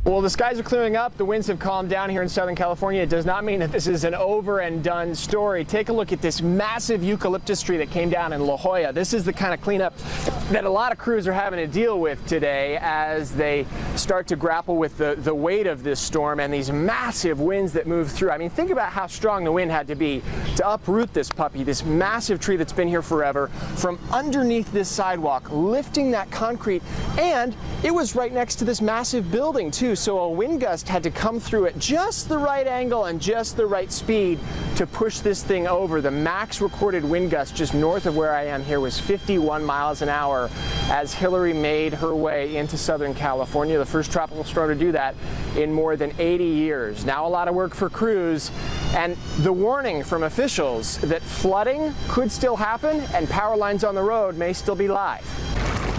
Well, the skies are clearing up. The winds have calmed down here in Southern California. It does not mean that this is an over and done story. Take a look at this massive eucalyptus tree that came down in La Jolla. This is the kind of cleanup that a lot of crews are having to deal with today as they start to grapple with the weight of this storm and these massive winds that move through. I mean, think about how strong the wind had to be to uproot this puppy, this massive tree that's been here forever, from underneath this sidewalk, lifting that concrete. And it was right next to this massive building, too. So a wind gust had to come through at just the right angle and just the right speed to push this thing over. The max recorded wind gust just north of where I am here was 51 miles an hour as Hilary made her way into Southern California, the first tropical storm to do that in more than 80 years. Now a lot of work for crews, and the warning from officials that flooding could still happen and power lines on the road may still be live.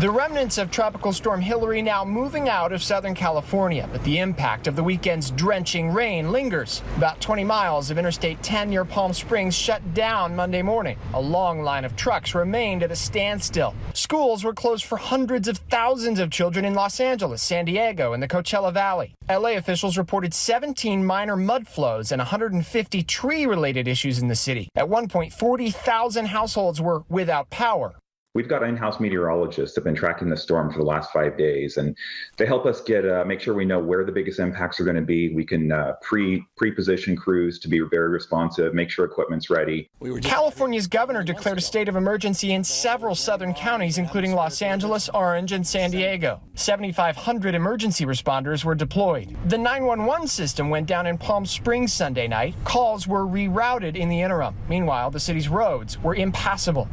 The remnants of Tropical Storm Hilary now moving out of Southern California, but the impact of the weekend's drenching rain lingers. About 20 miles of Interstate 10 near Palm Springs shut down Monday morning. A long line of trucks remained at a standstill. Schools were closed for hundreds of thousands of children in Los Angeles, San Diego, and the Coachella Valley. LA officials reported 17 minor mud flows and 150 tree-related issues in the city. At one point, 40,000 households were without power. We've got in-house meteorologists that have been tracking the storm for the last 5 days, and they help us make sure we know where the biggest impacts are going to be. We can pre-position crews to be very responsive, make sure equipment's ready. California's governor declared a state of emergency in several southern counties, including Los Angeles, Orange, and San Diego. 7,500 emergency responders were deployed. The 911 system went down in Palm Springs Sunday night. Calls were rerouted in the interim. Meanwhile, the city's roads were impassable.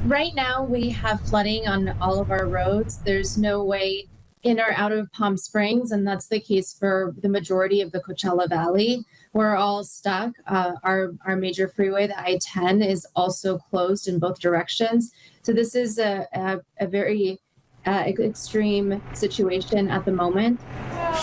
Right now, we have flooding on all of our roads. There's no way in or out of Palm Springs, and that's the case for the majority of the Coachella Valley. We're all stuck. Our major freeway, the I-10, is also closed in both directions. So this is a very extreme situation at the moment.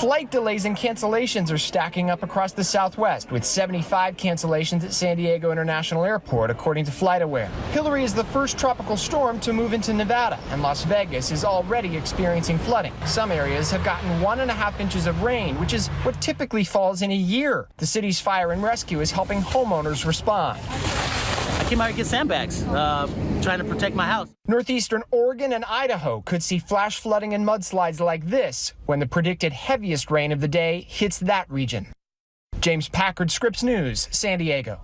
Flight delays and cancellations are stacking up across the Southwest, with 75 cancellations at San Diego International Airport, according to FlightAware. Hilary is the first tropical storm to move into Nevada, and Las Vegas is already experiencing flooding. Some areas have gotten 1.5 inches of rain, which is what typically falls in a year. The city's fire and rescue is helping homeowners respond. I came out to get sandbags, trying to protect my house. Northeastern Oregon and Idaho could see flash flooding and mudslides like this when the predicted heaviest rain of the day hits that region. James Packard, Scripps News, San Diego.